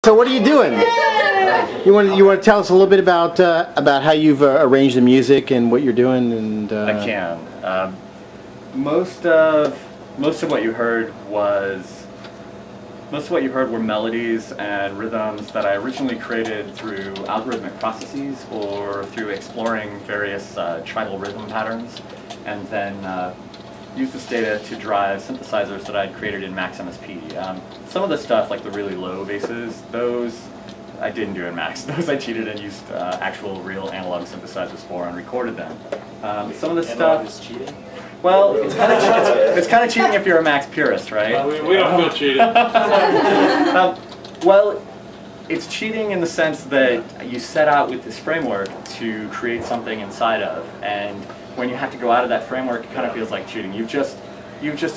So what are you doing? You want to tell us a little bit about how you've arranged the music and what you're doing? And I can. Most of what you heard were melodies and rhythms that I originally created through algorithmic processes or through exploring various tribal rhythm patterns, and then use this data to drive synthesizers that I'd created in Max MSP. Some of the stuff, like the really low basses, those I didn't do in Max. Those I cheated and used actual real analog synthesizers for and recorded them. Some of the stuff is cheating. Well, it's kind of cheating if you're a Max purist, right? We don't feel cheated. Well, it's cheating in the sense that you set out with this framework to create something inside of, and when you have to go out of that framework, it kind of feels like cheating. You've just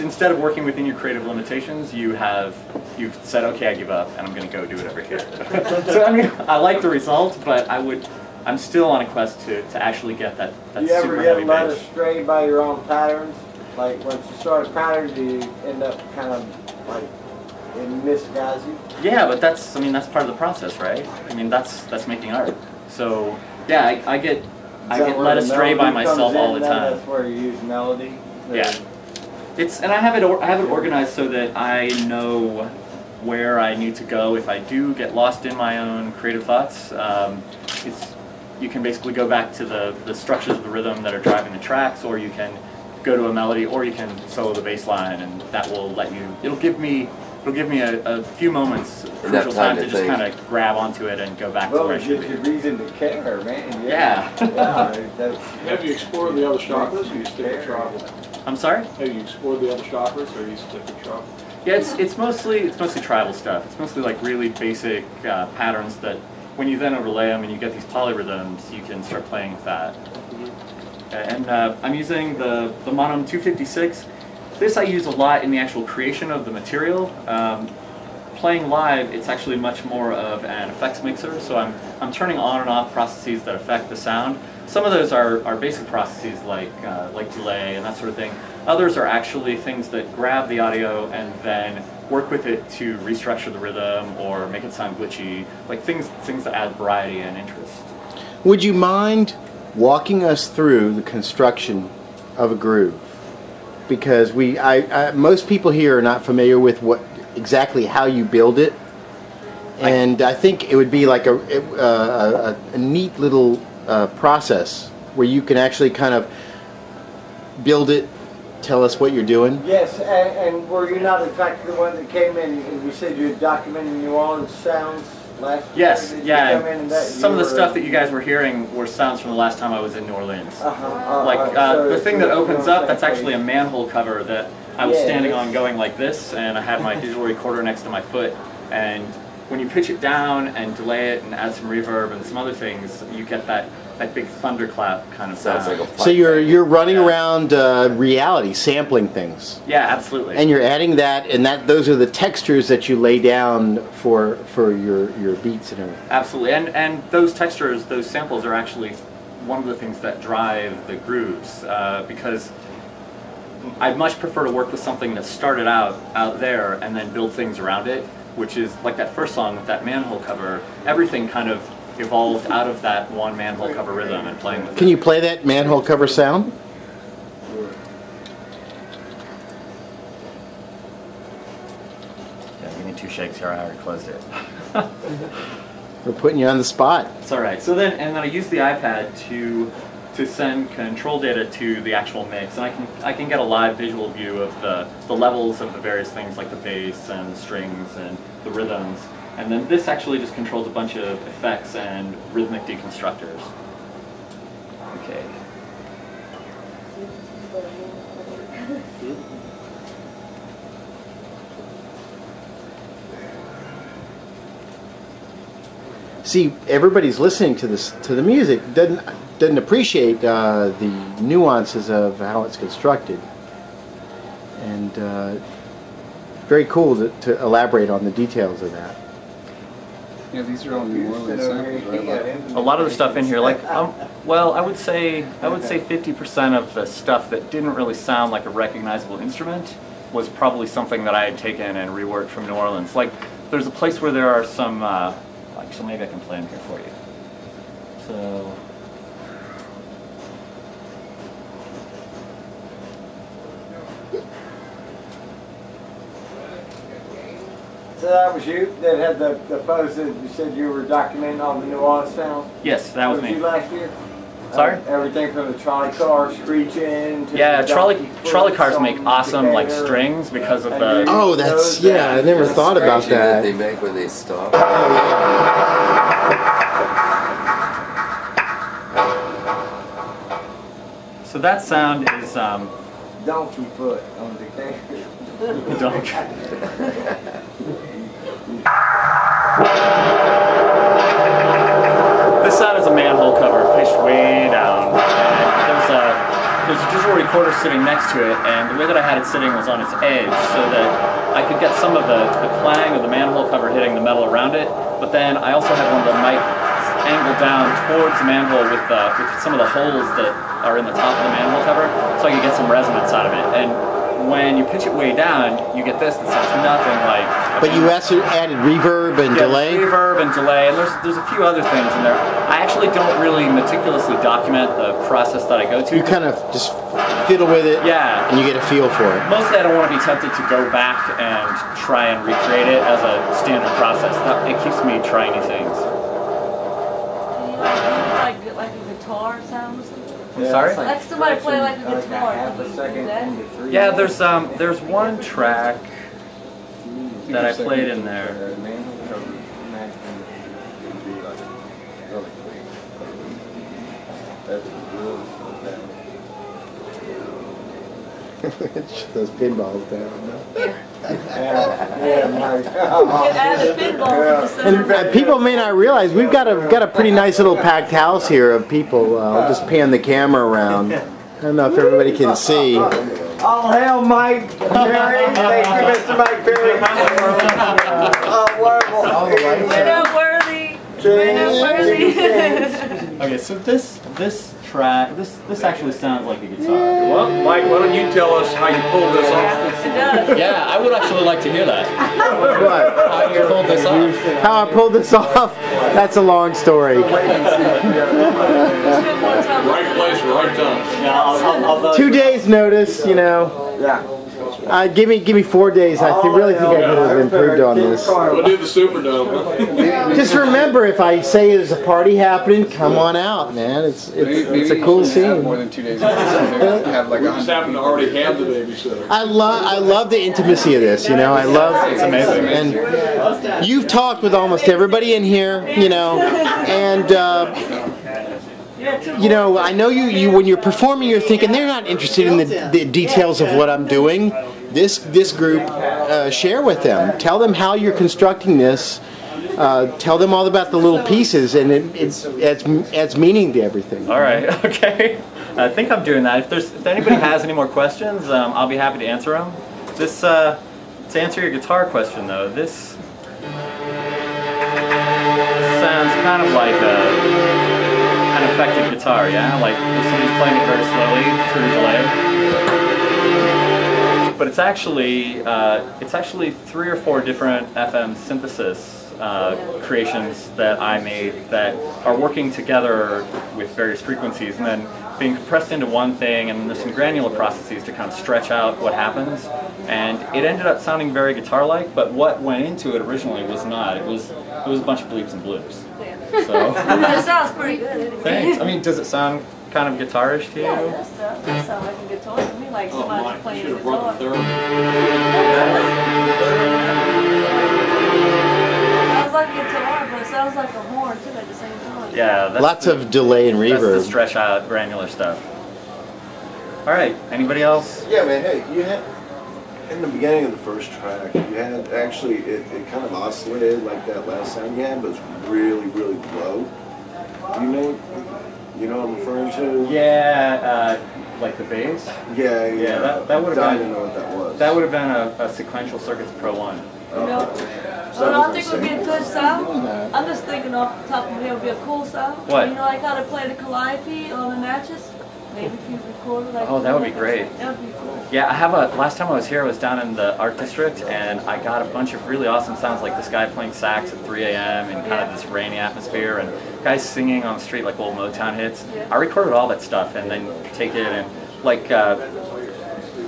instead of working within your creative limitations, you've said, okay, I give up, and I'm going to go do it over here. So I mean, I like the result, but I'm still on a quest to actually get that You super ever heavy get led bass. astray by your own patterns? Like once you start a pattern, do you end up kind of like it misguides you? Yeah, but that's part of the process, right? I mean, that's making art. So yeah, I get led astray by myself all the time. That's where you use melody. Yeah, and I have it organized so that I know where I need to go if I do get lost in my own creative thoughts. You can basically go back to the structures of the rhythm that are driving the tracks, or you can go to a melody, or you can solo the bass line, and that will let you. It'll give me a few moments, crucial time to just kind of grab onto it and go back to where I should be. Well, it gives you reason to care, man. Yeah. Have you explored the other genres, or you stick with tribal? I'm sorry? Have you explored the other genres, or you stick with tribal? Yeah, it's mostly tribal stuff. It's mostly like really basic patterns that when you then overlay them and you get these polyrhythms, you can start playing with that. And I'm using the Monom 256. This I use a lot in the actual creation of the material. Playing live, it's actually much more of an effects mixer, so I'm turning on and off processes that affect the sound. Some of those are basic processes like delay and that sort of thing. Others are actually things that grab the audio and then work with it to restructure the rhythm or make it sound glitchy, like things that add variety and interest. would you mind walking us through the construction of a groove? Because most people here are not familiar with exactly how you build it, and I think it would be like a neat little process where you can actually kind of build it. Tell us what you're doing. Yes, and were you not in fact the one that came in and you said you're documenting New Orleans sounds last year? Yes, yeah. Some of the stuff that you guys were hearing were sounds from the last time I was in New Orleans. The thing that opens up, that's actually a manhole cover that I was standing on going like this, and I had my digital recorder next to my foot, and when you pitch it down and delay it and add some reverb and some other things, you get that big thunderclap kind of sound. So you're running around reality, sampling things. Yeah, absolutely. And you're adding that, and those are the textures that you lay down for your beats and everything. Absolutely, and those textures, those samples are actually one of the things that drive the grooves, because I'd much prefer to work with something that started out there and then build things around it, which is like that first song with that manhole cover. Everything kind of evolved out of that one manhole cover rhythm and playing with it. Can you play that manhole cover sound? Yeah, give me 2 shakes here. I already closed it. We're putting you on the spot. It's all right. So then I use the iPad to send control data to the actual mix, and I can get a live visual view of the levels of the various things like the bass and the strings and the rhythms. And then this actually just controls a bunch of effects and rhythmic deconstructors. Okay. See, everybody's listening to the music doesn't appreciate the nuances of how it's constructed, and very cool to elaborate on the details of that. Yeah, these are all New Orleans samples, right? A lot of the stuff in here, well, I would say 50% of the stuff that didn't really sound like a recognizable instrument was probably something that I had taken and reworked from New Orleans. Like there's a place where there are some, actually maybe I can play them here for you. So, So that was you that had the post that you said you were documenting all the New Orleans sounds? yes, that was Was you me. last year? Sorry? Everything from the trolley car screeching to Yeah, the trolley donkey cars foot make song awesome like together. strings because of the. Oh, that's, yeah, I never thought about Scratching that they that. make when they stop. So that sound is Donkey foot on the can. donkey. This sound is a manhole cover pitched way down. And there's a digital recorder sitting next to it, and the way that I had it sitting was on its edge so that I could get some of the clang of the manhole cover hitting the metal around it, but then I also had one of the mics angled down towards the manhole with some of the holes that are in the top of the manhole cover, so I could get some resonance out of it. And when you pitch it way down, you get this that sounds nothing like. But you also added reverb and Yeah, delay? there's reverb and delay, and there's a few other things in there. I actually don't really meticulously document the process that I go to. You kind of just fiddle with it, Yeah. and you get a feel for it. Mostly I don't want to be tempted to go back and try and recreate it as a standard process. It keeps me trying new things. Like a guitar sound or something? I'm sorry? Like somebody play like a guitar, half a can you do second that? into three. Yeah, there's one track that I played in there. Those pinballs down. Yeah, Mike. You can add a pinball to the sound. And people may not realize we've got a pretty nice little packed house here of people. I'll just pan the camera around. I don't know if everybody can see. All hail Mike Perry. Thank you, Mr. Mike Perry. Oh, wonderful. We're not worthy. We're not worthy. Okay, so this track, this actually sounds like a guitar. Well, Mike, why don't you tell us how you pulled this off? It does. Yeah, I would actually like to hear that. What? How you pulled this off. How I pulled this off? That's a long story. Spend more time with Right place, right time. Yeah, 2 days notice, you know. yeah. Give me 4 days. I really think I could have improved on this. We'll do the Superdome. Just remember, if I say there's a party happening, come on out, man. It's a cool you have more scene. than 2 days. Maybe have like We just happen to already have the babysitter. I love the intimacy of this. You know, I love. It's amazing. And you've talked with almost everybody in here, you know, and you know, I know you when you're performing, you're thinking they're not interested in the details of what I'm doing. This group, share with them. Tell them how you're constructing this. Tell them all about the little pieces, and it adds meaning to everything. All right, okay. I think I'm doing that. If anybody has any more questions, I'll be happy to answer them. This, to answer your guitar question though, this sounds kind of like an affected guitar, yeah? Like if somebody's playing it very slowly through delay. But it's actually 3 or 4 different FM synthesis creations that I made that are working together with various frequencies and then being compressed into one thing, and there's some granular processes to kind of stretch out what happens. And it ended up sounding very guitar-like, but what went into it originally was not. It was a bunch of bleeps and bloops. So It sounds pretty good anyway. thanks. I mean, does it sound kind of guitarish to you? Yeah, that stuff. That sounds like a guitar to me, like Oh, somebody Mike, playing should a have brought the guitar. therapy. Sounds like a guitar, but it sounds like a horn too at the same time. Yeah, that's Lots of delay and that's the reverb. stretch out granular stuff. All right, anybody else? Yeah, man, hey, you had, in the beginning of the first track, you had actually, it kind of oscillated like that last sound you had, but it's really, really low. You know what I'm referring to? Yeah, like the bass. Yeah, Yeah, that would I have didn't been know what that was. that would have been a Sequential Circuits Pro 1. You know, what I think would be a good sound. I'm just thinking off the top of my head would be a cool sound. What? You know, like how they play the calliope on the Natchez. Maybe if you recorded like. Oh, that would be great. That would be cool. Yeah, I have a. Last time I was here, I was down in the Art District, and I got a bunch of really awesome sounds, like this guy playing sax at 3 a.m. in kind of this rainy atmosphere, and guys singing on the street like old Motown hits. Yeah. I recorded all that stuff and then take it and like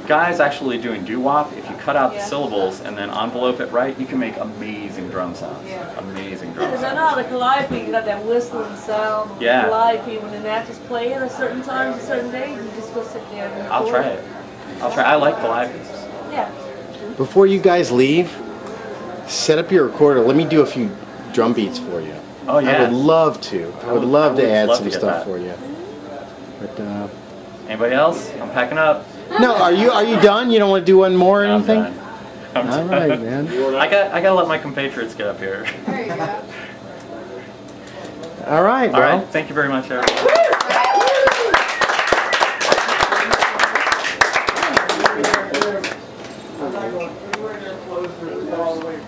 guys actually doing doo-wop. If you cut out the Yeah. syllables and then envelope it right, you can make amazing drum sounds. Yeah. Amazing drum Because I sounds. know the calliope, you got that whistling sound. Yeah. Calliope, when the actors play it at certain times, at certain days, you just go sit there and I'll record try it. I'll try. I like calliopes. Yeah. Before you guys leave, set up your recorder. Let me do a few drum beats for you. Oh yeah. I would love to. I would love to add love some to get stuff that. for you. But Anybody else? I'm packing up. no, are you done? You don't want to do one more or I'm anything? done. I'm All done. right, man. I gotta let my compatriots get up here. There you go. All right, All bro. right. Thank you very much, everyone. I'm not going to close it all the way,